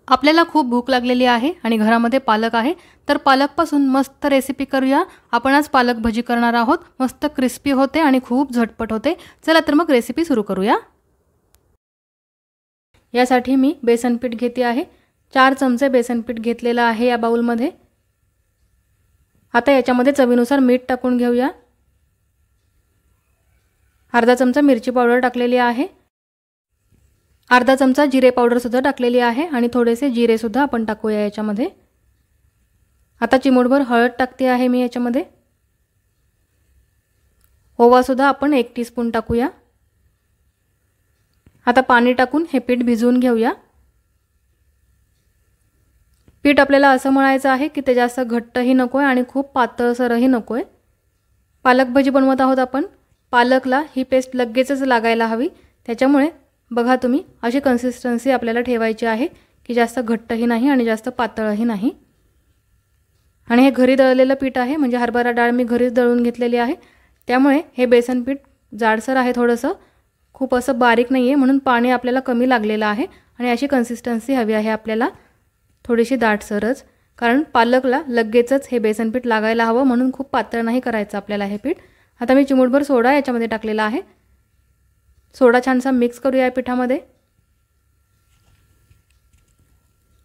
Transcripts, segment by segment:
आपल्याला खूप भूक लागलेली आहे आणि घरामध्ये पालक आहे, तर पालकपासून मस्त रेसिपी करूया। आपण आज पालक भजी करणार आहोत। मस्त क्रिस्पी होते आणि खूप झटपट होते। चला तर मग रेसिपी सुरू करूया। यासाठी मी बेसन पीठ घेते आहे। 4 चमचे बेसन पीठ घेतलेला आहे या बाउल मध्ये। आता याच्यामध्ये चवीनुसार मीठ टाकून घेऊया। अर्धा चमचा मिरची पावडर टाकलेली आहे। अर्धा चमचा जिरे पावडर सुद्धा टाकलेली आहे आणि थोडेसे जिरे सुद्धा आपण टाकूया याच्यामध्ये। आता चिमूटभर हळद टाकते आहे मी याच्यामध्ये। ओवा सुद्धा आपण 1 टीस्पून टाकूया। आता पाणी टाकून हे पीठ भिजवून घेऊया। पीठ आपल्याला असं मळायचं आहे की ते जास्त घट्टही नकोय आणि खूप पातळसरही नकोय। पालक भजी बनवत आहोत आपण। पालकला ही पेस्ट लगेचच लागायला हवी, त्याच्यामुळे बघा तुम्ही अशी कन्सिस्टन्सी आपल्याला ठेवायची आहे की जास्त घट्टही नाही आणि जास्त पातळही नाही। आणि हे घरी दळलेलं पीठ आहे, म्हणजे हरभरा डाळ मी घरीच दळून घेतलेली आहे, त्यामुळे हे बेसन पीठ जाडसर आहे थोडंसं, खूप असं बारीक नाहीये, म्हणून पाणी आपल्याला कमी लागलेलं आहे आणि अशी कन्सिस्टन्सी हवी आहे आपल्याला, थोडीशी दाटसरच, कारण पालकला लगेचच हे बेसन पीठ लागायला हवं, म्हणून खूप पातळ नाही करायचं आपल्याला हे पीठ। आता मी चिमूटभर सोडा याच्यामध्ये टाकलेला आहे। सोडा छानसा मिक्स करूया या पिठामध्ये।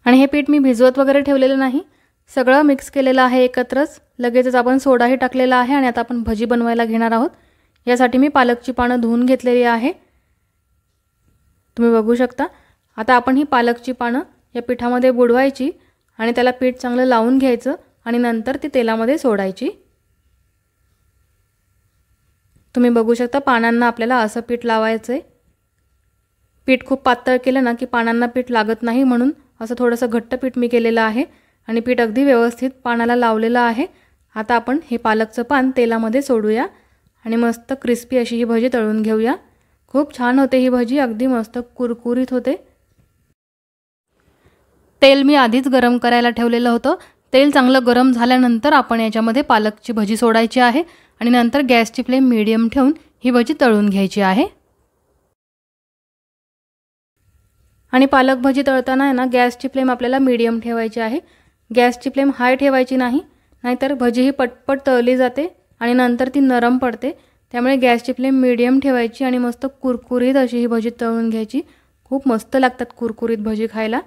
आणि हे पीठ मी भिजवत वगैरे ठेवलेलं नाही, सगळं मिक्स केलेलं आहे एकत्रच। लगेचच आपण सोडाही टाकलेला आहे आणि आता आपण भजी बनवायला घेणार आहोत। यासाठी मी पालकची पानं धुवून घेतलेली आहे, तुम्ही बघू शकता। आता आपण ही पालकची पानं या पिठामध्ये बुडवायची आणि त्याला पीठ चांगलं लावून घ्यायचं आणि नंतर ती तेलामध्ये सोडायची। तुम्ही बघू शकता पानांना आपल्याला असं पीठ लावायचंय। पीठ खूप पातळ केलं ना की पानांना पीठ लागत नाही, म्हणून असं थोडंसं घट्ट पीठ मी केलेलं आहे आणि पीठ अगदी व्यवस्थित पानाला लावलेलं आहे। आता आपण हे पालकचं पान तेलामध्ये सोडूया आणि मस्त क्रिस्पी अशी ही भजी तळून घेऊया। खूप छान होते ही भजी, अगदी मस्त कुरकुरीत होते। तेल मी आधीच गरम करायला ठेवलेलं होतं। तेल चांगलं गरम झाल्यानंतर आपण याच्यामध्ये पालकची भजी सोडायची आहे आणि नंतर गॅसची फ्लेम मीडियम ठेवून ही भजी तळून घ्यायची आहे। आणि पालक भजी तळताना आहे ना, गॅसची फ्लेम आपल्याला मीडियम ठेवायची आहे। गॅसची फ्लेम हाय ठेवायची नाही, नाहीतर भजी ही पटपट तळली जाते आणि नंतर ती नरम पडते। त्यामुळे गॅसची फ्लेम मीडियम ठेवायची आणि मस्त कुरकुरीत अशी ही भजी तळून घ्यायची। खूप मस्त लागतात कुरकुरीत भजी खायला।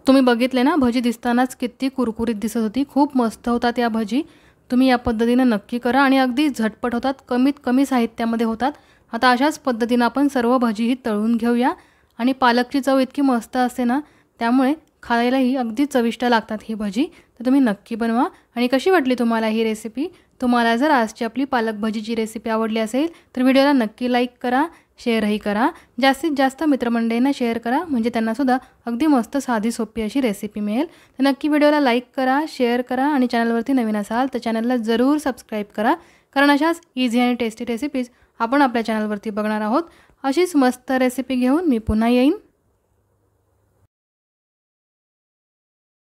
तुम्ही बघितले ना, भजी दिसतानाच किती कुरकुरीत दिसत होती। खूप मस्त होतात या भजी। तुम्ही या पद्धतीने नक्की करा आणि अगदी झटपट होतात, कमीत कमी साहित्यामध्ये होतात। आता अशाच पद्धतीने आपण सर्व भजी ही तळून घेऊया आणि पालकची चव इतकी मस्त असते ना, त्यामुळे खायलाही अगदी चविष्ट लागतात ही भजी। तर तुम्ही नक्की बनवा। आणि कशी वाटली तुम्हाला ही रेसिपी? तुम्हाला जर आजची आपली पालक भजीची रेसिपी आवडली असेल तर व्हिडिओला नक्की लाईक करा, शेअरही करा, जास्तीत जास्त मित्रमंडळींना शेअर करा, म्हणजे त्यांना सुद्धा अगदी मस्त साधी सोपी अशी रेसिपी मिळेल। तर नक्की व्हिडिओला लाईक करा, शेअर करा आणि चॅनलवरती नवीन असाल तर चॅनलला जरूर सबस्क्राईब करा, कारण अशाच इझी आणि टेस्टी रेसिपीज आपण आपल्या चॅनलवरती बघणार आहोत। अशीच मस्त रेसिपी घेऊन मी पुन्हा येईन।